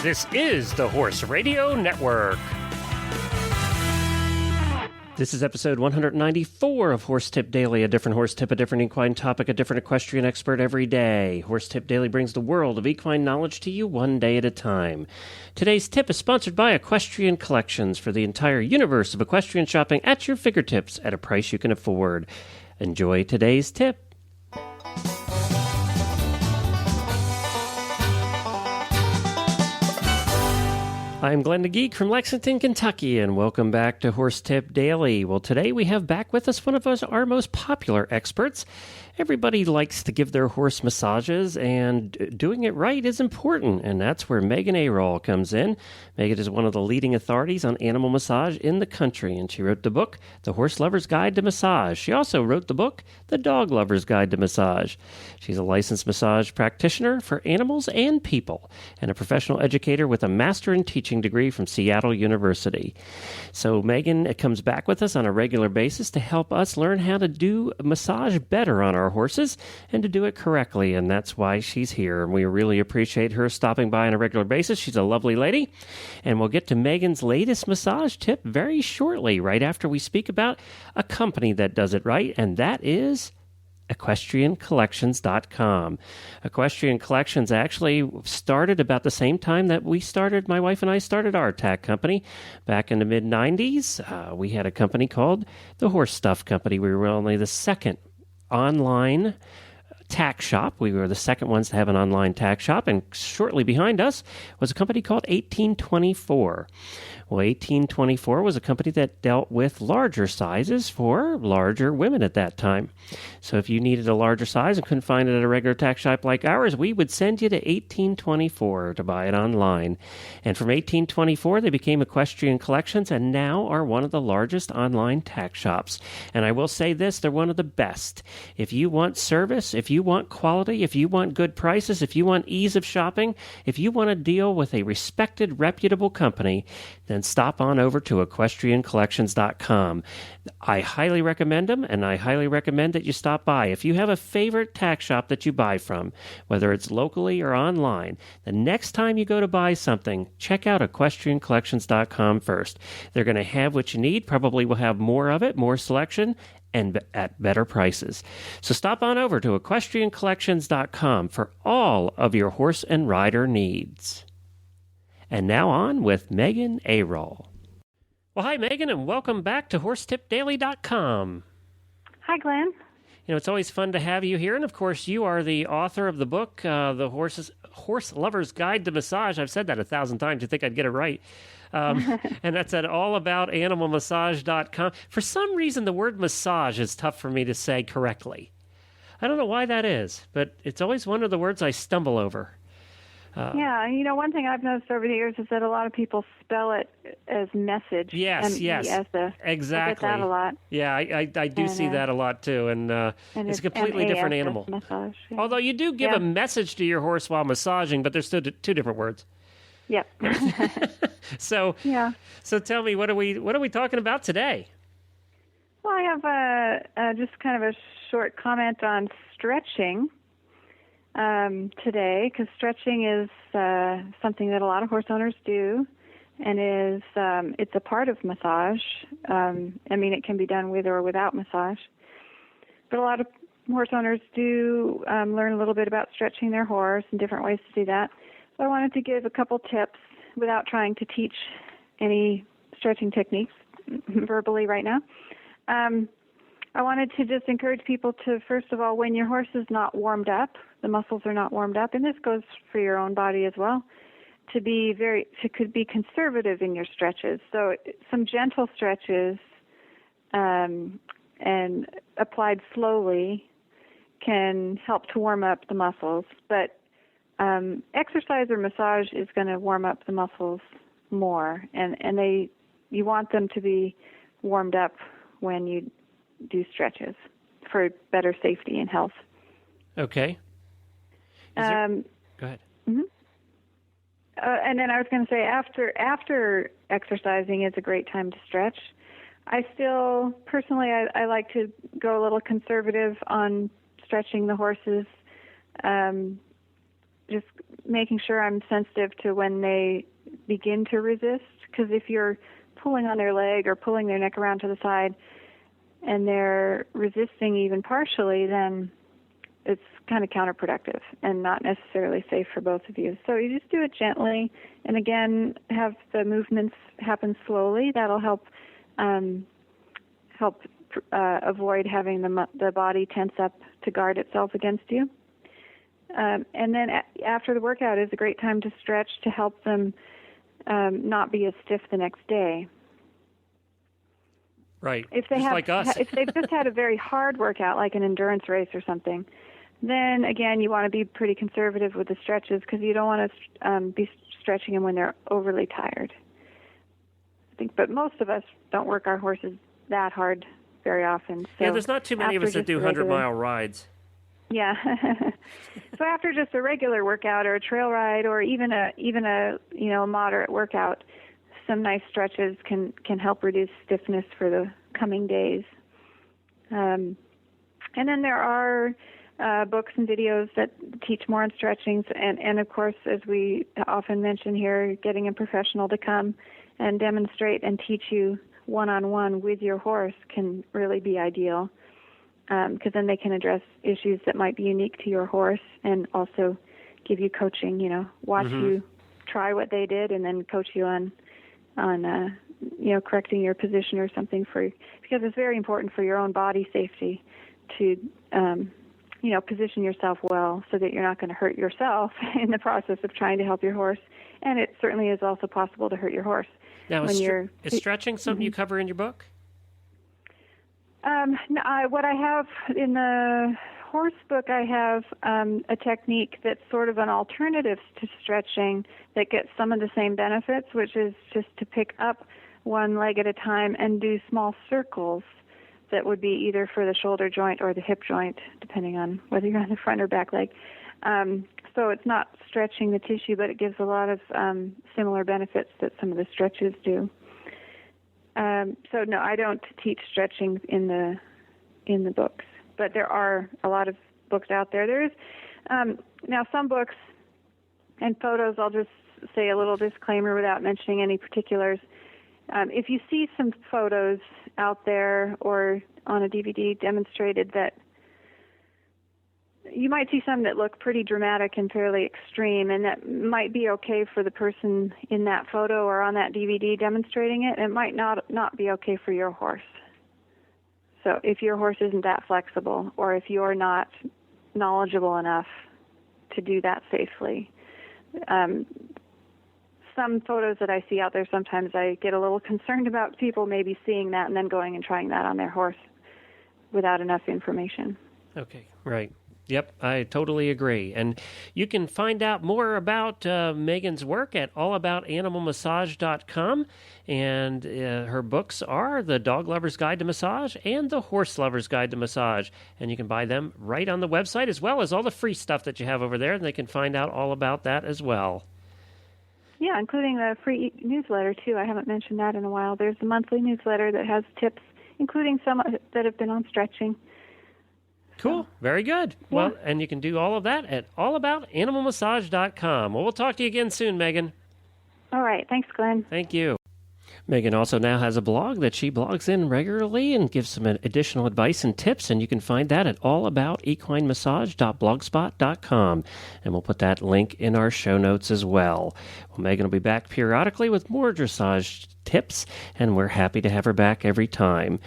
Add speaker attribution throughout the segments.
Speaker 1: This is the Horse Radio Network. This is episode 194 of Horse Tip Daily, a different horse tip, a different equine topic, a different equestrian expert every day. Horse Tip Daily brings the world of equine knowledge to you one day at a time. Today's tip is sponsored by Equestrian Collections for the entire universe of equestrian shopping at your fingertips at a price you can afford. Enjoy today's tip. I'm Glenn the Geek from Lexington, Kentucky, and welcome back to Horse Tip Daily. Well, today we have back with us one of our most popular experts. Everybody likes to give their horse massages, and doing it right is important, and that's where Megan Ayrault comes in. Megan is one of the leading authorities on animal massage in the country, and she wrote the book, The Horse Lover's Guide to Massage. She also wrote the book, The Dog Lover's Guide to Massage. She's a licensed massage practitioner for animals and people, and a professional educator with a master in teaching degree from Seattle University. So Megan comes back with us on a regular basis to help us learn how to do massage better on our horses and to do it correctly, and that's why she's here. And we really appreciate her stopping by on a regular basis. She's a lovely lady, and we'll get to Megan's latest massage tip very shortly, right after we speak about a company that does it right, and that is EquestrianCollections.com. Equestrian Collections actually started about the same time that my wife and I started our tack company back in the mid-90s. We had a company called the Horse Stuff Company. We were only the second online tack shop. We were the second ones to have an online tack shop, and shortly behind us was a company called 1824. Well, 1824 was a company that dealt with larger sizes for larger women at that time. So if you needed a larger size and couldn't find it at a regular tack shop like ours, we would send you to 1824 to buy it online. And from 1824, they became Equestrian Collections and now are one of the largest online tack shops. And I will say this, they're one of the best. If you want service, if you want quality, if you want good prices, if you want ease of shopping, if you want to deal with a respected, reputable company, then stop on over to EquestrianCollections.com. I highly recommend them, and I highly recommend that you stop by. If you have a favorite tack shop that you buy from, whether it's locally or online, the next time you go to buy something, check out EquestrianCollections.com first. They're going to have what you need, probably will have more of it, more selection, and at better prices. So stop on over to EquestrianCollections.com for all of your horse and rider needs. And now on with Megan Ayrault. Well, hi, Megan, and welcome back to HorseTipDaily.com.
Speaker 2: Hi, Glenn.
Speaker 1: You know, it's always fun to have you here, and of course, you are the author of the book, The Horse Lover's Guide to Massage. I've said that 1,000 times. You think I'd get it right. And that's at allaboutanimalmassage.com. For some reason, the word massage is tough for me to say correctly. I don't know why that is, but it's always one of the words I stumble over.
Speaker 2: Yeah, you know, one thing I've noticed over the years is that a lot of people spell it as message.
Speaker 1: Yes, exactly.
Speaker 2: I get that a lot.
Speaker 1: Yeah, I do see that a lot too, and it's a completely different animal.
Speaker 2: Massage, yeah.
Speaker 1: Although you do give a message to your horse while massaging, but there's still two different words.
Speaker 2: Yep.
Speaker 1: So tell me, what are we talking about today?
Speaker 2: Well, I have just kind of a short comment on stretching. Today, because stretching is something that a lot of horse owners do, and it's a part of massage. I mean, it can be done with or without massage, but a lot of horse owners do learn a little bit about stretching their horse and different ways to do that. So I wanted to give a couple tips without trying to teach any stretching techniques verbally right now. I wanted to just encourage people to, first of all, when your horse is not warmed up, the muscles are not warmed up, and this goes for your own body as well, to be conservative in your stretches. So some gentle stretches and applied slowly can help to warm up the muscles. But exercise or massage is going to warm up the muscles more, and you want them to be warmed up when you do stretches for better safety and health.
Speaker 1: Okay. Go ahead.
Speaker 2: Mm-hmm. And then I was going to say after exercising is a great time to stretch. I still, personally, I like to go a little conservative on stretching the horses just making sure I'm sensitive to when they begin to resist, because if you're pulling on their leg or pulling their neck around to the side and they're resisting even partially, then it's kind of counterproductive and not necessarily safe for both of you. So you just do it gently, and again, have the movements happen slowly. That'll help avoid having the body tense up to guard itself against you. And then after the workout is a great time to stretch to help them not be as stiff the next day.
Speaker 1: Right.
Speaker 2: If they
Speaker 1: like us.
Speaker 2: If they've just had a very hard workout, like an endurance race or something, then again you want to be pretty conservative with the stretches, because you don't want to be stretching them when they're overly tired. I think, but most of us don't work our horses that hard very often. So
Speaker 1: yeah, there's not too many of us that do 100-mile rides.
Speaker 2: Yeah. So after just a regular workout or a trail ride or even a moderate workout, some nice stretches can help reduce stiffness for the coming days. And then there are books and videos that teach more on stretching, and of course, as we often mention here, getting a professional to come and demonstrate and teach you one-on-one with your horse can really be ideal, because then they can address issues that might be unique to your horse and also give you coaching, watch you try what they did and then coach you on correcting your position or something, because it's very important for your own body safety to position yourself well so that you're not going to hurt yourself in the process of trying to help your horse. And it certainly is also possible to hurt your horse.
Speaker 1: Now, is stretching something you cover in your book?
Speaker 2: What I have in the horse book, I have a technique that's sort of an alternative to stretching that gets some of the same benefits, which is just to pick up one leg at a time and do small circles that would be either for the shoulder joint or the hip joint, depending on whether you're on the front or back leg. So it's not stretching the tissue, but it gives a lot of similar benefits that some of the stretches do. So no, I don't teach stretching in the books, but there are a lot of books out there. There's now some books and photos. I'll just say a little disclaimer without mentioning any particulars. If you see some photos out there or on a DVD demonstrated, that you might see some that look pretty dramatic and fairly extreme, and that might be okay for the person in that photo or on that DVD demonstrating it. It might not be okay for your horse. So if your horse isn't that flexible, or if you're not knowledgeable enough to do that safely, some photos that I see out there, sometimes I get a little concerned about people maybe seeing that and then going and trying that on their horse without enough information.
Speaker 1: Okay, right. Yep, I totally agree. And you can find out more about Megan's work at allaboutanimalmassage.com. And her books are The Dog Lover's Guide to Massage and The Horse Lover's Guide to Massage. And you can buy them right on the website, as well as all the free stuff that you have over there. And they can find out all about that as well.
Speaker 2: Yeah, including the free newsletter, too. I haven't mentioned that in a while. There's a monthly newsletter that has tips, including some that have been on stretching.
Speaker 1: Cool. Very good. Yeah. Well, and you can do all of that at allaboutanimalmassage.com. Well, we'll talk to you again soon, Megan.
Speaker 2: All right. Thanks, Glenn.
Speaker 1: Thank you. Megan also now has a blog that she blogs in regularly and gives some additional advice and tips, and you can find that at allaboutequinemassage.blogspot.com, and we'll put that link in our show notes as well. Well, Megan will be back periodically with more dressage tips, and we're happy to have her back every time.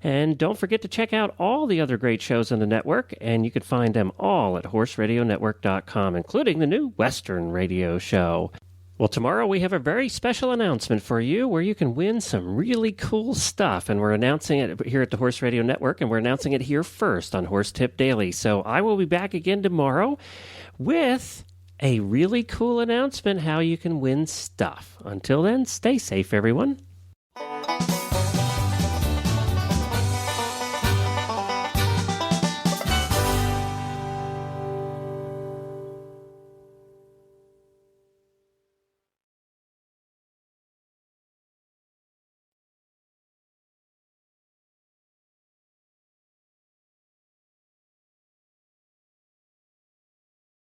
Speaker 1: And don't forget to check out all the other great shows on the network, and you can find them all at horseradionetwork.com, including the new Western Radio Show. Well, tomorrow we have a very special announcement for you where you can win some really cool stuff, and we're announcing it here at the Horse Radio Network, and we're announcing it here first on Horse Tip Daily. So I will be back again tomorrow with a really cool announcement how you can win stuff. Until then, stay safe, everyone.